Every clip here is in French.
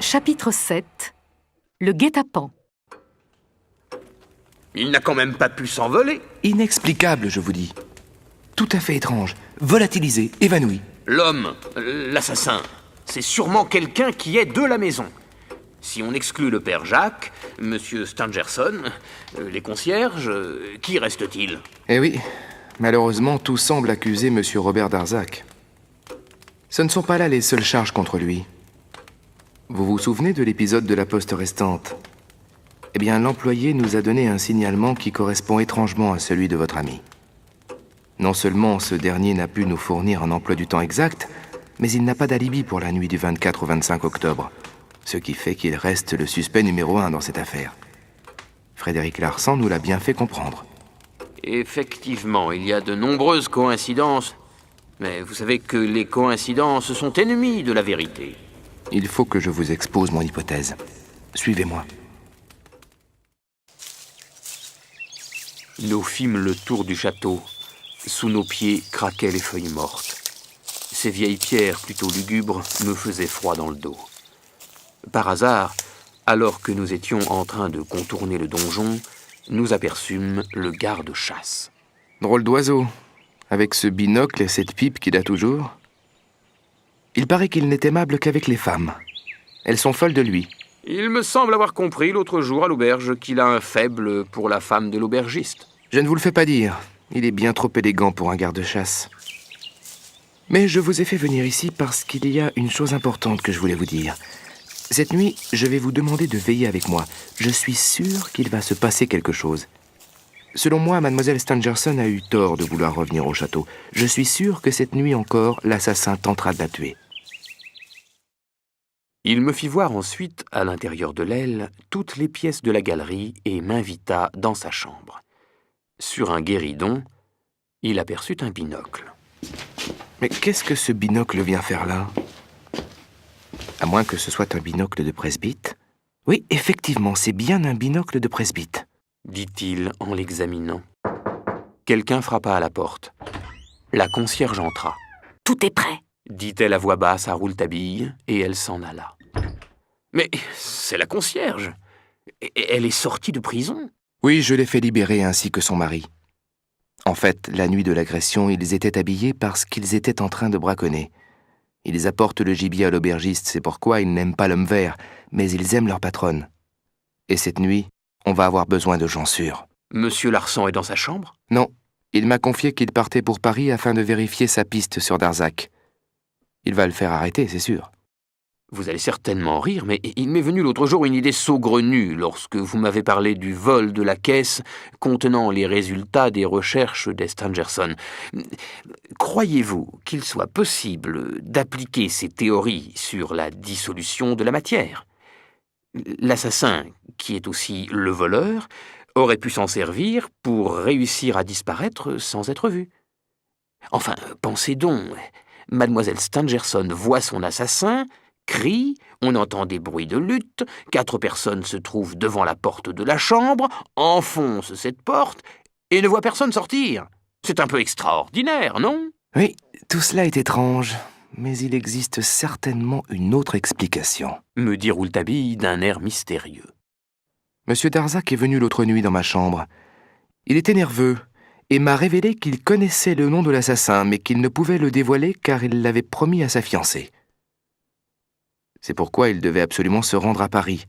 Chapitre 7. Le guet-apens. Il n'a quand même pas pu s'envoler. Inexplicable, je vous dis. Tout à fait étrange. Volatilisé, évanoui. L'homme, l'assassin, c'est sûrement quelqu'un qui est de la maison. Si on exclut le père Jacques, monsieur Stangerson, les concierges, qui reste-t-il? Eh oui, malheureusement, tout semble accuser monsieur Robert Darzac. Ce ne sont pas là les seules charges contre lui. Vous vous souvenez de l'épisode de la poste restante? Eh bien, l'employé nous a donné un signalement qui correspond étrangement à celui de votre ami. Non seulement ce dernier n'a pu nous fournir un emploi du temps exact, mais il n'a pas d'alibi pour la nuit du 24 au 25 octobre, ce qui fait qu'il reste le suspect numéro 1 dans cette affaire. Frédéric Larsan nous l'a bien fait comprendre. Effectivement, il y a de nombreuses coïncidences, mais vous savez que les coïncidences sont ennemies de la vérité. Il faut que je vous expose mon hypothèse. Suivez-moi. Nous fîmes le tour du château. Sous nos pieds craquaient les feuilles mortes. Ces vieilles pierres plutôt lugubres me faisaient froid dans le dos. Par hasard, alors que nous étions en train de contourner le donjon, nous aperçûmes le garde-chasse. Drôle d'oiseau, avec ce binocle et cette pipe qu'il a toujours. Il paraît qu'il n'est aimable qu'avec les femmes. Elles sont folles de lui. Il me semble avoir compris l'autre jour à l'auberge qu'il a un faible pour la femme de l'aubergiste. Je ne vous le fais pas dire. Il est bien trop élégant pour un garde-chasse. Mais je vous ai fait venir ici parce qu'il y a une chose importante que je voulais vous dire. Cette nuit, je vais vous demander de veiller avec moi. Je suis sûr qu'il va se passer quelque chose. Selon moi, mademoiselle Stangerson a eu tort de vouloir revenir au château. Je suis sûr que cette nuit encore, l'assassin tentera de la tuer. Il me fit voir ensuite, à l'intérieur de l'aile, toutes les pièces de la galerie et m'invita dans sa chambre. Sur un guéridon, il aperçut un binocle. Mais qu'est-ce que ce binocle vient faire là? À moins que ce soit un binocle de presbyte. Oui, effectivement, c'est bien un binocle de presbyte, dit-il en l'examinant. Quelqu'un frappa à la porte. La concierge entra. « Tout est prêt », dit-elle à voix basse à Rouletabille, et elle s'en alla. Mais c'est la concierge. Elle est sortie de prison. Oui, je l'ai fait libérer ainsi que son mari. En fait, la nuit de l'agression, ils étaient habillés parce qu'ils étaient en train de braconner. Ils apportent le gibier à l'aubergiste, c'est pourquoi ils n'aiment pas l'homme vert, mais ils aiment leur patronne. Et cette nuit, on va avoir besoin de gens sûrs. Monsieur Larsan est dans sa chambre? Non, il m'a confié qu'il partait pour Paris afin de vérifier sa piste sur Darzac. Il va le faire arrêter, c'est sûr. Vous allez certainement rire, mais il m'est venu l'autre jour une idée saugrenue lorsque vous m'avez parlé du vol de la caisse contenant les résultats des recherches des Stangerson. Croyez-vous qu'il soit possible d'appliquer ces théories sur la dissolution de la matière? L'assassin, qui est aussi le voleur, aurait pu s'en servir pour réussir à disparaître sans être vu. Enfin, pensez donc, mademoiselle Stangerson voit son assassin, crie, on entend des bruits de lutte, 4 personnes se trouvent devant la porte de la chambre, enfoncent cette porte et ne voient personne sortir. C'est un peu extraordinaire, non? Oui, tout cela est étrange, mais il existe certainement une autre explication, me dit Rouletabille d'un air mystérieux. Monsieur Darzac est venu l'autre nuit dans ma chambre. Il était nerveux et m'a révélé qu'il connaissait le nom de l'assassin, mais qu'il ne pouvait le dévoiler car il l'avait promis à sa fiancée. C'est pourquoi il devait absolument se rendre à Paris.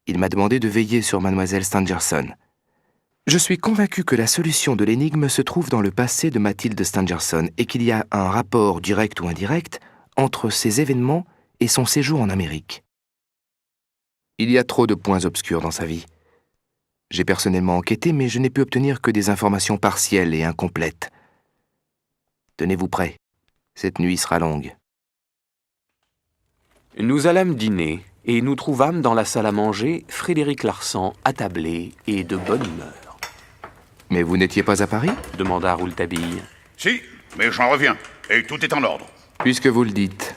Il m'a demandé de veiller sur mademoiselle Stangerson. Je suis convaincu que la solution de l'énigme se trouve dans le passé de Mathilde Stangerson et qu'il y a un rapport direct ou indirect entre ces événements et son séjour en Amérique. Il y a trop de points obscurs dans sa vie. J'ai personnellement enquêté, mais je n'ai pu obtenir que des informations partielles et incomplètes. Tenez-vous prêts, cette nuit sera longue. Nous allâmes dîner et nous trouvâmes dans la salle à manger Frédéric Larsan attablé et de bonne humeur. « Mais vous n'étiez pas à Paris ?» demanda Rouletabille. « Si, mais j'en reviens, et tout est en ordre. » Puisque vous le dites.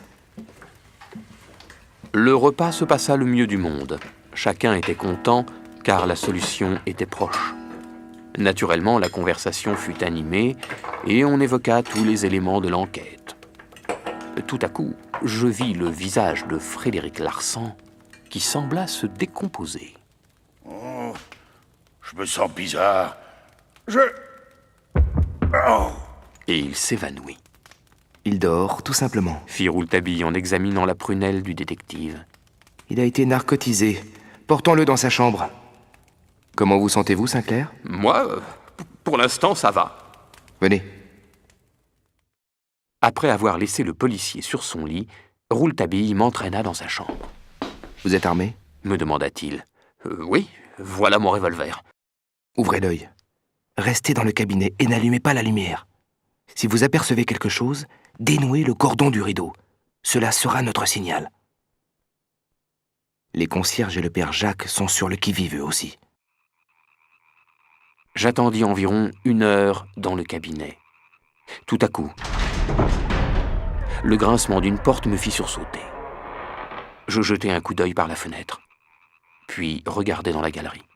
Le repas se passa le mieux du monde. Chacun était content, car la solution était proche. Naturellement, la conversation fut animée, et on évoqua tous les éléments de l'enquête. Tout à coup, je vis le visage de Frédéric Larsan qui sembla se décomposer. Oh, je me sens bizarre. Oh. Et il s'évanouit, Il dort, tout simplement. fit Rouletabille en examinant la prunelle du détective. Il a été narcotisé. Portons-le dans sa chambre. Comment vous sentez-vous, Sinclair? Moi, pour l'instant, ça va. Venez. Après avoir laissé le policier sur son lit, Rouletabille m'entraîna dans sa chambre. Vous êtes armé? Me demanda-t-il. Oui, voilà mon revolver. Ouvrez l'œil. Restez dans le cabinet et n'allumez pas la lumière. Si vous apercevez quelque chose, dénouez le cordon du rideau. Cela sera notre signal. Les concierges et le père Jacques sont sur le qui-vive eux aussi. J'attendis environ 1 heure dans le cabinet. Tout à coup, le grincement d'une porte me fit sursauter. Je jetai un coup d'œil par la fenêtre, puis regardai dans la galerie.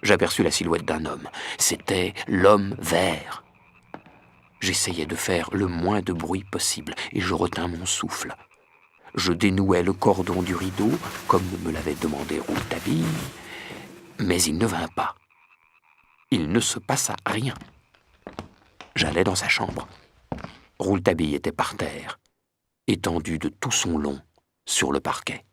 J'aperçus la silhouette d'un homme. C'était l'homme vert. J'essayais de faire le moins de bruit possible et je retins mon souffle. Je dénouai le cordon du rideau, comme me l'avait demandé Rouletabille, mais il ne vint pas. Il ne se passa rien. J'allai dans sa chambre. Rouletabille était par terre, étendu de tout son long sur le parquet.